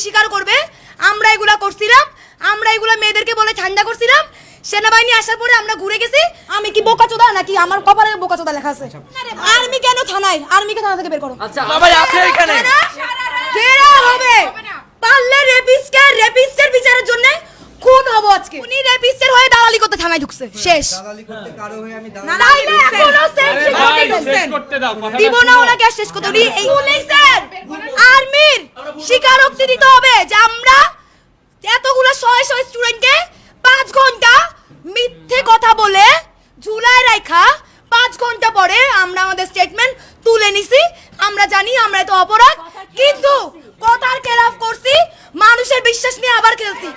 স্বীকার করবে আমরা এগুলা করছিলাম, আমরা এগুলা মেয়েদেরকে বলে ঠান্ডা করছিলাম। সেনাবাহিনী আসার পরে আমরা ঘুরে গেছি। আমি কি বোকাচোদা নাকি? আমার কপালে বোকাচোদা লেখা আছে। আর্মি কেন থানায়? আর্মিকে থানা থেকে বের করো। আচ্ছা সবাই আছে এখানে। ঘেরা হবে, পারলে রেপিস্টের বিচারের জন্য খুন হবো আজকে। উনি রেপিস্টের হয়ে দালালি করতে থানায় ঢুকছে, শেষ। দালালি করতে কারো হয়ে আমি তাইলে এখনো শেষ করতে দাও, দিব না ওনাকে শেষ করতে। উনি এই পুলিশের আর্মির স্বীকারোক্তি দিতে হবে যে আমরা এতগুলো শয়ে স্টুডেন্টকে 5 ঘন্টা মিথ্যে কথা বলে ঝুলায় রাখা, 5 ঘন্টা পরে আমরা আমাদের স্টেটমেন্ট তুলে নিছি। আমরা জানি আমরা এটা অপরাধ, কিন্তু কথার খেলাফ করছি, মানুষের বিশ্বাস নিয়ে আবার খেলছি।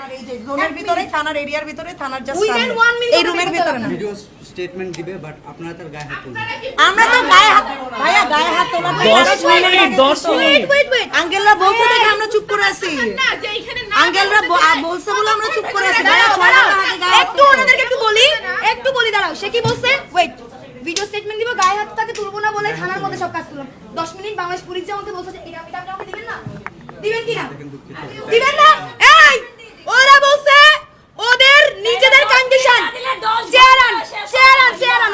জোনের ভিতরে, থানার এরিয়ার ভিতরে, থানার জাস্ট উইদিন 1 মিনিট এই রুমের ভিতরে না। ভিডিও স্টেটমেন্ট দিবে, বাট আপনারা তার গায়ে হাত তুলবেন। আমরা তো গায়ে হাত, ভাইয়া গায়ে হাত তোলা 10 মিনিট ওয়েট আঙ্কেলরা বলছে দেখে আমরা চুপ করে আছি। আঙ্কেলরা বলছে বলে আমরা চুপ করে আছি। একটু ওনাদেরকে একটু বলি দাঁড়াও। সে কি বলছে? ওয়েট, ভিডিও স্টেটমেন্ট দিব, গায়ে হাত তাকে তুলবো না বলে থানার মধ্যে সব কাজ করলাম। 10 মিনিট বাংলাদেশ পুলিশ যে আমাকে বলছে যে এটা আমাকে দিবেন না, দিবেন কি না? দিবেন না? এই ওরা বলছে ওদের নিজেদের কন্ডিশন। চেয়ারান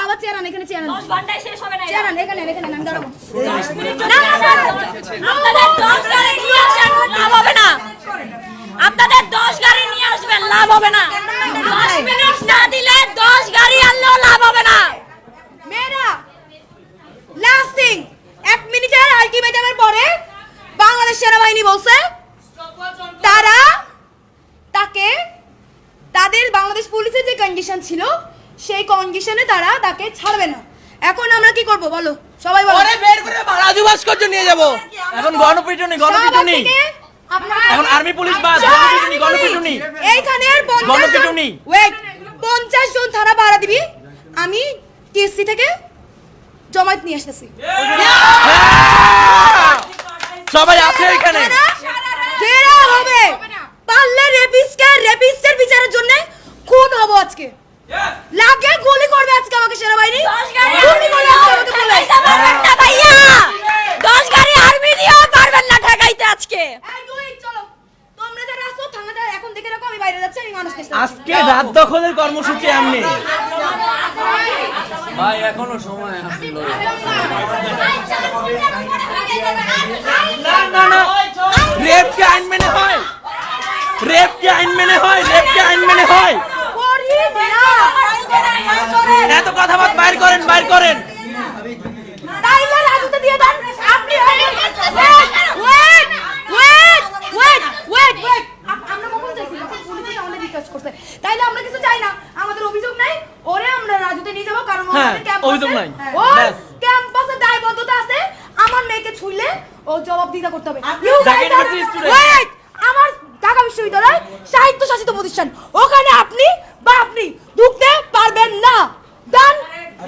আবার চেয়ারান, এখানে চেয়ারান 10 ঘন্টায় শেষ হবে না। চেয়ারান, এখানে নাম দাঁড়াবো। 10 মিনিট আপনাদের 10 গাড়ি নিয়ে আসেন, লাভ হবে না। আপনাদের 10 গাড়ি নিয়ে আসবেন, লাভ হবে না। 10 মিনিট না দিলে 10 গাড়ি আনলেও লাভ হবে না। মেয়েরা লাস্টিং 1 মিনিটের আলটিমেটামের পরে বাংলাদেশ সেনাবাহিনী বলছে তাদের বাংলাদেশ পুলিশের যে কন্ডিশন ছিল সেই কন্ডিশনে তাকে ছাড়বে না। এখন আমরা কি করব বলো, সবাই বলো। ওরে বের করে রাজু ভাস্কর্য নিয়ে যাব। এখন গণপিটুনি এখন আর্মি পুলিশ বাদ, গণপিটুনি এইখানের গণপিটুনি। ওয়েট, 50 জন থানা ভাড়া দিবি, আমি টিএসসি থেকে জমায়েত নিয়ে আসতেছি। সবাই আছে এখানে। ঘেরা হবে, পারলে রেপিস্টের বিচারের জন্য খুন হবো আজকে। লাগে গুলি করবে আজকে আমাকে সেনাবাহিনী। 10 গাড়ি গুলি করবে আজকে আমাকে পুলিশ। পারবেন না ভাইয়া, 10 গাড়ি আর্মি দিয়েও পারবেন না ঠেকাইতে আজকে। এই দুই চলো, তোমরা যারা আসো থানাটা এখন দেখে রাখো, আমি বাইরে যাচ্ছি, আমি মানুষ দেখতে আজকে রাত দখলের কর্মসূচি আমনে ভাই, এখনো সময় আছে। না রেপকে আইন মেনে হয়, করি না। এত কথা বাইর করেন। তাইলে রাজুতে দিয়ে দেন আপনি। ওয়েট, আমরা কখন চাইছি? যখন পুলিশ আমাদের রিকোয়েস্ট করছে, তাইলে আমরা কিছু চাই না, আমাদের অভিযোগ নাই, ওরে আমরা রাজুতে নিয়ে যাবো, কারণ আমাদের ক্যাম্পাসে অভিযোগ নাই। ওর ক্যাম্পাসে দায়বদ্ধতা আছে, আমার মেয়েকে ছুঁইলে ও জবাবদিহিতা করতে হবে। ওয়েট, আমার ঢাকা বিশ্ববিদ্যালয় সাহিত্য শাসিত প্রতিষ্ঠান, ওখানে আপনি ঢুকতে পারবেন না। ডান,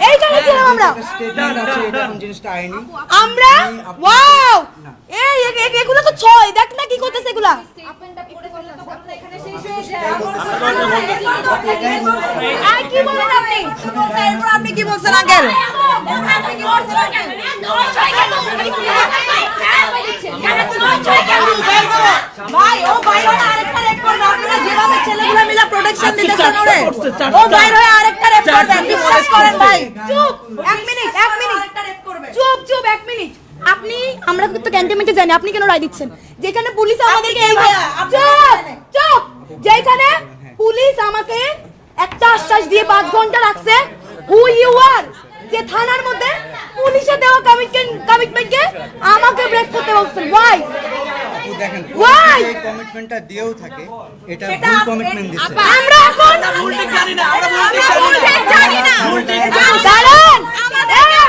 এইখানে ছিলাম আমরা। স্টেটমেন্ট আছে, এটা কোন জিনিসটা আইনি। আমরা ওয়াও, এই এগুলো তো ছয়, দেখ না কি করতেছে এগুলা। আর কি বলেন আপনি? এরপর আপনি কি বলছেন আঙ্কেল? ভাই ও বাইরে আরেকটা রেপ করবে। আপনারা যেভাবে ছেলেগুলো মিলে প্রোটেকশন দিতেছেন ওরে, ও বাইরে আরেকটা রেপ করবে, বিশ্বাস করেন ভাই। চুপ 1 মিনিট, আরেকটা রেপ করবে। চুপ 1 মিনিট। আমরা তো ক্যান্টনমেন্টে জানি, আপনি কেন রায় দিচ্ছেন? যেখানে পুলিশ আমাদেরকে চুপ, যেখানে পুলিশ আমাকে একটা আশ্বাস দিয়ে 5 ঘন্টা রাখছে, হু ইউ আর, যে থানার মধ্যে পুলিশে দেওয়া কমিটমেন্টকে আমাকে ব্রেক করতে বলছেন। ওয়াই? আপু দেখেন, Why? এই কমিটমেন্টটা দিয়েও থাকে, এটা ভুল কমিটমেন্ট দিচ্ছে। আমরা এখন জানি না, দাঁড়ান,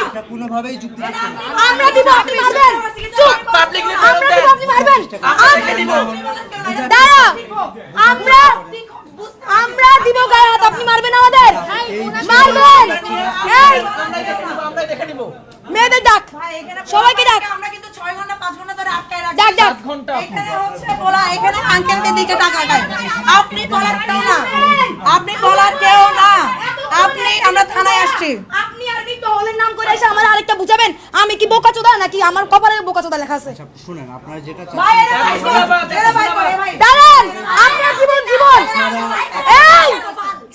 এটা কোনোভাবেই যুক্তিযুক্ত না। আমরা দিব, আপনি মারবেন। চুপ, পাবলিকলি আমরা দিব, আপনি মারবেন। দাঁড়া, আমরা দিব গায়ে হাত, আপনি মারবেন আমাদের, মারবেন। এই আমরা দেখে নিব। মেয়েদের ডাক, সবাইকে ডাক, আমরা কিন্তু 6 ঘন্টা 5 ঘন্টা ধরে আটকায় রাখছি। ডাক 7 ঘন্টা এখানে হচ্ছে বলা, এখানে আঙ্কেলদের দিকে তাকায়। আপনি বলার কেউ না, আমরা থানায় আসছি। আপনি আরবি টহলের নাম করে এসে আমার আরেকটা বুঝাবেন? আমি কি বোকাচোদা নাকি আমার কপালে বোকাচোদা লেখা আছে? আচ্ছা শুনেন, আপনারা যেটা ভাই চাচ্ছেন এরা ভাই ভাই দাঁড়ান, আপনার জীবন এই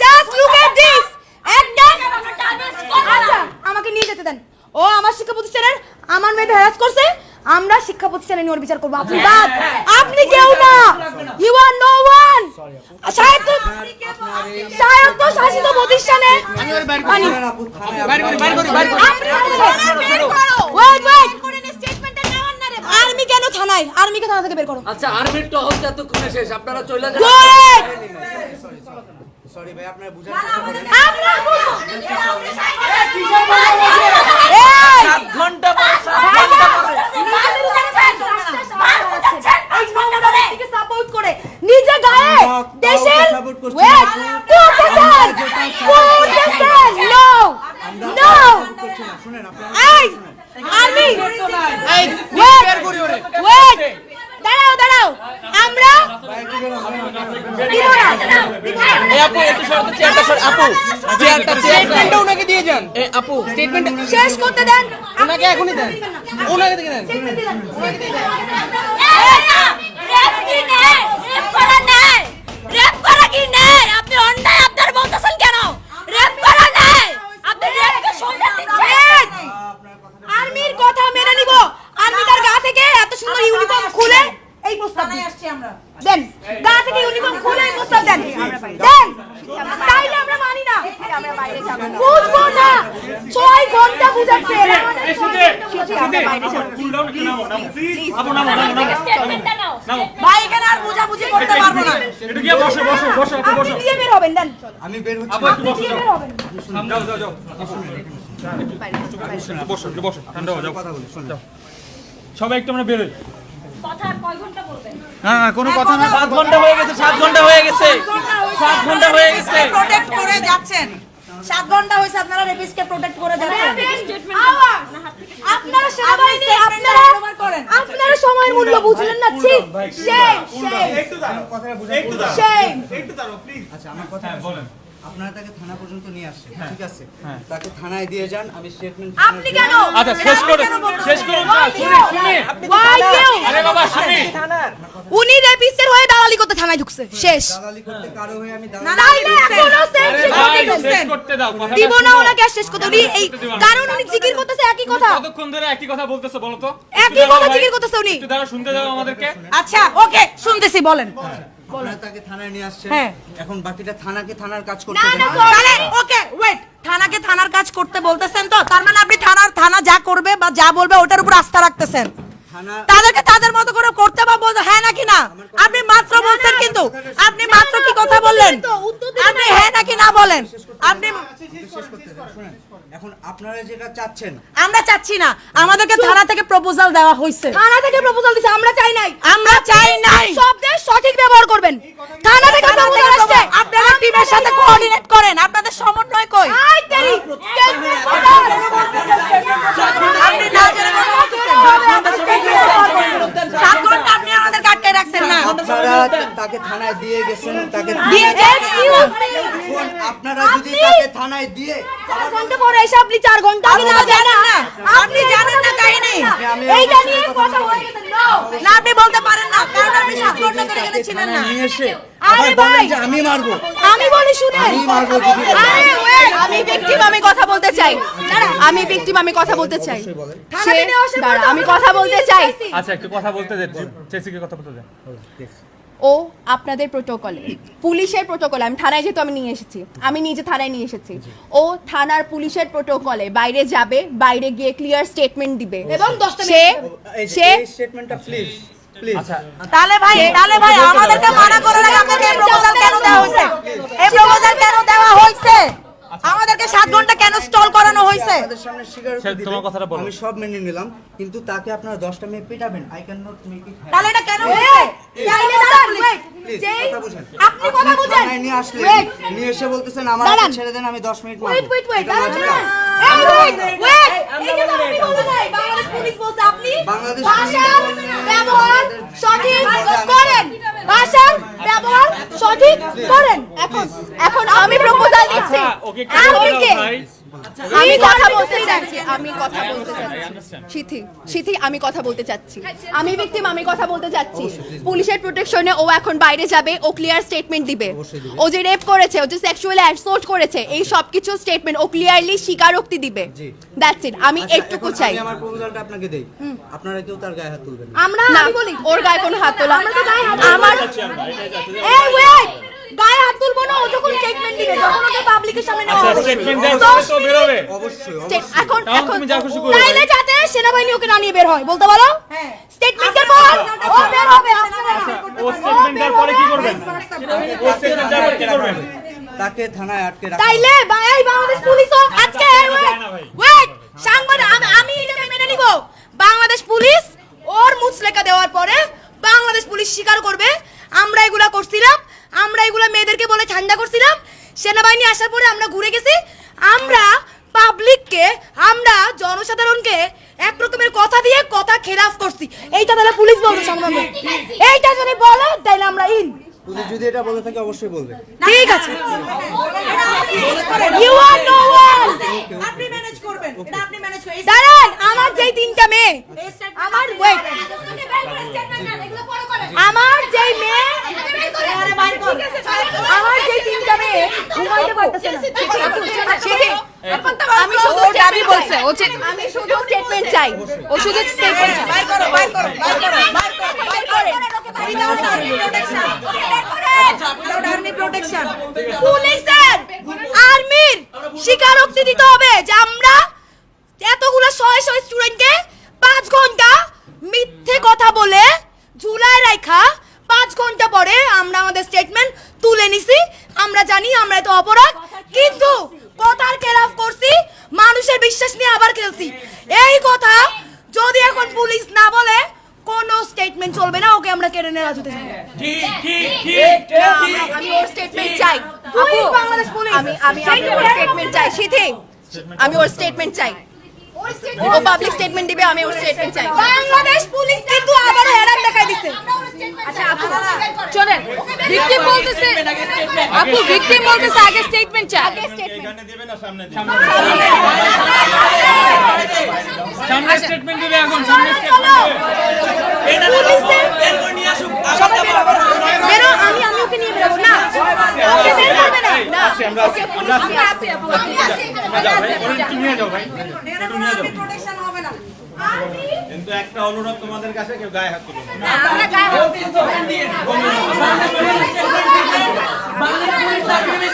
জাস্ট লুক এট দিস। একটা আচ্ছা আমাকে নিয়ে যেতে দেন। ও আমার শিক্ষা প্রতিষ্ঠানের আমার মেয়েদের হ্যারাস করছে, আমরা শিক্ষা প্রতিষ্ঠানে নিয়ে ওর বিচার করবো। আপনি বাদ, আপনি কেউ না, ইউ আর নো ওয়ান। শায়দ শাসিত প্রতিষ্ঠানে আর্মি কেন থানায়? আর্মিকে থানা থেকে বের করো। আচ্ছা আর্মির টহল এতক্ষণে শেষ, আপনারা চলে যান। Good! সরি ভাই, আপনারা বুঝার চেষ্টা করেন। আমরা বলবো। এই! 7 ঘন্টা পরে, 7 ঘন্টা পরে। সাপোর্ট করে নিজে গায়ে দেশের সাপোর্ট করছি ওয়েট আপু। নো নো শুনেন আপনারা, এই আর্মি এই ওয়েট বের করি ওরে। ওয়েট দাঁড়াও দাঁড়াও আমরা দিব না এই আপু একটু সরতে, চেয়ারটা সর আপু, স্টেটমেন্টটা ওনাকে দিয়ে যান। এই আপু স্টেটমেন্ট শেষ করতে দেন। ওনাকে এখনই দেন, ওনাকে দিয়ে দেন। আপনি অন্যায় আপনার বলতেছেন কেন? রেপ করা নেই, আপনি রেপকে শুনতে দিচ্ছেন। আর্মির কথা মেনে নিব। আর্মি তার গা থেকে এত সুন্দর ইউনিফর্ম খুলে এই প্রস্তাব থানায় দিন। আসছি আমরা। দেন গা থেকে ইউনিফর্ম খুলে এই প্রস্তাব দেন। দেন তাইলে আমরা মানি না, বুঝবো না। 6 ঘন্টা বুঝাচ্ছে স্টেটমেন্টটা নাও। ভাই এখানে আর বুঝাবুঝি করতে পারবো না। আপনি দিয়ে বের হবেন। দেন আমি বের হচ্ছি। আপনি দিয়ে বের হবেন। কথা বলি, শুনেন। সবাই একটু আমরা বেরোই। কথা আর কয় ঘন্টা বলবেন? না না কোনো কথা না। 7 ঘন্টা হয়ে গেছে, 7 ঘন্টা হয়ে গেছে, 7 ঘন্টা হয়ে গেছে। প্রোটেক্ট করে যাচ্ছেন। 7 ঘন্টা হইছে আপনারা রেপিসকে প্রোটেক্ট করে যাচ্ছেন। আওয়াজ! আপনারা সেনাবাহিনী, আপনারা আপনারা সময়ের মূল্য বুঝলেন না। ছি shame, shame, কথাটা বুঝাই বলুন। shame। আচ্ছা আমার কথা বলেন। আপনারা তাকে থানা পর্যন্ত নিয়ে আসছেন, ঠিক আছে? তাকে থানায় দিয়ে যান, আমি স্টেটমেন্ট। আপনি কেন? আচ্ছা শেষ করুন, শেষ করুন। শুনি শুনি। Why you? আরে বাবা শুনি। উনি রেপিস্টের হয়ে দালালি করতে থানায় ঢুকছে। শেষ। দালালি করতে কারো হয়ে আমি না, দালালি না, তাইলে এখনো সেম আরে শিক্ষা ভাই দিবেন। শেষ করতে দাও কথা। দিব না ওনাকে আর শেষ করতে। উনি এই কারণ উনি জিকির করতেছে একই কথা। কতক্ষণ ধরে একই কথা বলতেছো বলো তো? একই কথা জিকির করতেছে উনি। একটু দাঁড়া, শুনতে দাও আমাদেরকে। আচ্ছা ওকে শুনতেছি, বলেন। আপনারা তাকে থানায় নিয়ে আসছেন, হ্যাঁ। এখন বাকিটা থানাকে থানার কাজ করতে না, দেন। না, তাহলে ওকে ওয়েট, থানাকে থানার কাজ করতে বলতেছেন তো, তার মানে আপনি থানা যা করবে বা যা বলবে ওটার উপর আস্থা রাখতেছেন। থানা তাদেরকে তাদের মতো করে করতে বা বলতে, হ্যাঁ নাকি না? আপনি মাত্র বলছেন, কিন্তু আপনি মাত্র কি কথা বললেন? আপনি হ্যাঁ নাকি না বলেন। আপনি শেষ করতে দেন। শুনেন, এখন আপনারা যেটা চাচ্ছেন, আমরা চাচ্ছি না, আমাদেরকে থানা থেকে প্রপোজাল দেওয়া হয়েছে। থানা থেকে প্রপোজাল দিছে, আমরা চাই নাই। আমরা চাই নাই। শব্দের সঠিক ব্যবহার করবেন। থানা থেকে প্রপোজাল আসছে। আপনারা টিমের সাথে কোঅর্ডিনেট করেন, আপনাদের সমন্বয় কই? আই তেরি স্টেটমেন্ট আপনি না জেনে বলতেছেন। 7 ঘন্টা আপনি আমাদের আটকে রাখছেন না। আপনারা তাকে থানায় দিয়ে গেছেন, তাকে দিয়ে এক্সকিউজ মি। এখন আপনারা যদি তাকে থানায় দিয়ে 4 ঘন্টা পরে এসে আপনি 4 ঘন্টা আগে আপনি না জানেন না, আপনি জানেন না কাহিনী। এইটা নিয়ে কথা হয়ে গেছে। নো না আপনি বলতে পারেন না, কারণ আপনি 7 ঘন্টা ধরে এখানে ছিলেন না। নিয়ে এসে আরে আবার বলেন ভাই, যে আমি মারবো, আমি বলি শুনেন। আমি মারবো যদি আরে ওয়েট, আমি ভিকটিম, আমি কথা বলতে চাই। আমি ভিকটিম, আমি কথা বলতে চাই। থানাতে নিয়ে আসার পর দাঁড়া, আমি কথা বলতে চাই। আচ্ছা একটু কথা বলতে দে, চেসিকে কথা বলতে দে। ও আপনাদের প্রোটোকলে, পুলিশের প্রোটোকলে, আমি থানায় যেহেতু আমি নিয়ে এসেছি, আমি নিজে থানায় নিয়ে এসেছি। ও থানার পুলিশের প্রোটোকলে বাইরে যাবে, বাইরে গিয়ে ক্লিয়ার স্টেটমেন্ট দিবে এবং 10টা সে সে এই স্টেটমেন্টটা প্লিজ প্লিজ। আচ্ছা তাহলে ভাই আমাদেরকে মানা করে রাখা, আপনাদের এই প্রপোজাল কেন দেওয়া হয়েছে? এই প্রপোজাল কেন দেওয়া হয়েছে? আমাদেরকে 7 ঘন্টা কেন স্টল করানো হয়েছে? আপনাদের সামনে স্বীকার সে করে তোমার দিবে, কথাটা বলো। আমি সব মেনে নিলাম, কিন্তু তাকে আপনারা 10টা মেয়ে পিটাবেন। I can not make it. তাহলে এটা কেন হয়েছে? চাইলে দাঁড়ান, ওয়েট। প্লিজ যেই কথা বুঝেন। আপনি কথা বুঝেন। থানায় নিয়ে আসলে Wait. নিয়ে এসে বলতেছেন আমার দাঁড়ান। ছেড়ে দেন, আমি 10 মিনিট ওয়েট মারবো। ওয়েট ওয়েট, এটা দাঁড়ান লজিক না। না। এই ওয়েট ওয়েট, এইটা তো আপনি বলেন নাই। বাংলাদেশ পুলিশ বলছে আপনি বাংলাদেশ ভাষার পুলিশ বলেন, ব্যবহার সঠিক আমাদের- করেন। ভাষার ব্যবহার সঠিক করেন। এখন আমি প্রপোজাল দিচ্ছি। আচ্ছা ওকে আপনি কে? ভাই আমি কথা বলতে চাচ্ছি সিথি আমি কথা বলতে চাচ্ছি আমি ভিকটিম আমি কথা বলতে চাচ্ছি পুলিশের প্রোটেকশনে ও এখন বাইরে যাবে ও ক্লিয়ার স্টেটমেন্ট দিবে ও যে রেপ করেছে ও যে সেক্সুয়ালি অ্যাসল্ট করেছে এই সব কিছু স্টেটমেন্ট ও ক্লিয়ারলি স্বীকারোক্তি দিবে দ্যাটস ইট আমি এইটুকু চাই আমি আমার প্রপোজালটা আপনাকে দেই আপনারা কেউ তার গায়ে হাত তুলবেন না আমরা আমি বলি ওর গায়ে কোনো হাত তোলা আমরা তো গায়ে হাত আমার এই ওয়েট গায়ে হাত তুলবো না ও যখন স্টেটমেন্ট দিবে তখন ওকে পাবলিকের সামনে নেওয়া হবে স্টেটমেন্ট দেওয়ার পরে তো বের হবে অবশ্যই এখন তখন তুমি যা খুশি করো তাইলে যাতে সেনাবাহিনী ওকে না নিয়ে বের হয় বলতে বলো হ্যাঁ স্টেটমেন্টের পর ও বের হবে আপনারা ও স্টেটমেন্ট দেওয়ার পরে কি করবেন ও স্টেটমেন্ট দেওয়ার পরে কি করবেন তাকে থানায় আটকে রাখা তাইলে ভাই বাংলাদেশ পুলিশও আজকে ওয়েট সাংবাদিক আমি এটা মেনে নিব বাংলাদেশ পুলিশ ওর মুচলেকা দেওয়ার পরে বাংলাদেশ পুলিশ স্বীকার করবে আমরা এগুলা করছিলাম আমরা এগুলা মেয়েদেরকে বলে ঠান্ডা করছিলাম সেনাবাহিনী আসার পরে আমরা ঘুরে গেছি আমরা পাবলিককে আমরা জনসাধারণকে এক রকমের কথা দিয়ে কথা খেলাফ করছি এইটা তাহলে পুলিশ বলবে সামনে এইটা যদি বলে তাহলে আমরা ইন পুলিশ যদি এটা বলে থাকে অবশ্যই বলবে ঠিক আছে ইউ আর নো ওয়ান আপনি ম্যানেজ করবেন এটা আপনি ম্যানেজ করেন দাঁড়ান আমার যেই তিনটা মেয়ে আমার ওয়েট আমার যেই মেয়ে আমার যেই তিনটা মেয়ে ঘুমাইতে পারতেছে না আমি শুধু দাবি বলছে ও আমি শুধু স্টেটমেন্ট চাই ও শুধু স্টেটমেন্ট চাই বাইর করো বাইর করো বাইর করো বাইর করো without army protection without army protection পুলিশের আর্মির স্বীকারোক্তি দিতে হবে যে আমরা এতগুলো শয়ে শয়ে স্টুডেন্টকে 5 ঘন্টা মিথ্যে কথা বলে ঝুলায় রাখা 5 ঘন্টা পরে আমরা আমাদের স্টেটমেন্ট তুলে নিছি আমরা জানি আমরা এটা অপরাধ কিন্তু কথার খেলাফ করছি মানুষের বিশ্বাস নিয়ে আবার খেলছি এই কথা যদি এখন পুলিশ না বলে কোনো স্টেটমেন্ট চলবে না ওকে আমরা কেড়ে নিয়ে রাজুতে যাবো আমি ওর স্টেটমেন্ট চাই তুই বাংলাদেশ পুলিশ আমি ওর স্টেটমেন্ট চাই সিথি আমি ওর স্টেটমেন্ট চাই ও পাবলিক স্টেটমেন্ট দিবে আমি ওর স্টেটমেন্ট চাই বাংলাদেশ পুলিশ কিন্তু আবার হেরান দেখাই দিছে আচ্ছা আপু চলেন ভিকটিম বলতেছে আপু ভিকটিম বলতেছে আগে স্টেটমেন্ট চাই আগে স্টেটমেন্ট এখানে দিবে না সামনে দিবে সামনে স্টেটমেন্ট দিবে এখন সামনে স্টেটমেন্ট দিবে এটা পুলিশের এরপর নিয়ে আসুক বেরো আমি ওকে নিয়ে বেরোবো না ওকে বের করবে না না আসি আমরা আসি আমরা আসি আমরা যাও ভাই ওরে তুমি নিয়ে যাও ভাই আর্মি প্রোটেকশন হবে না কিন্তু একটা অনুরোধ তোমাদের কাছে কেউ গায়ে হাত তুলবে না আমরা গায়ে বাংলা পুলিশ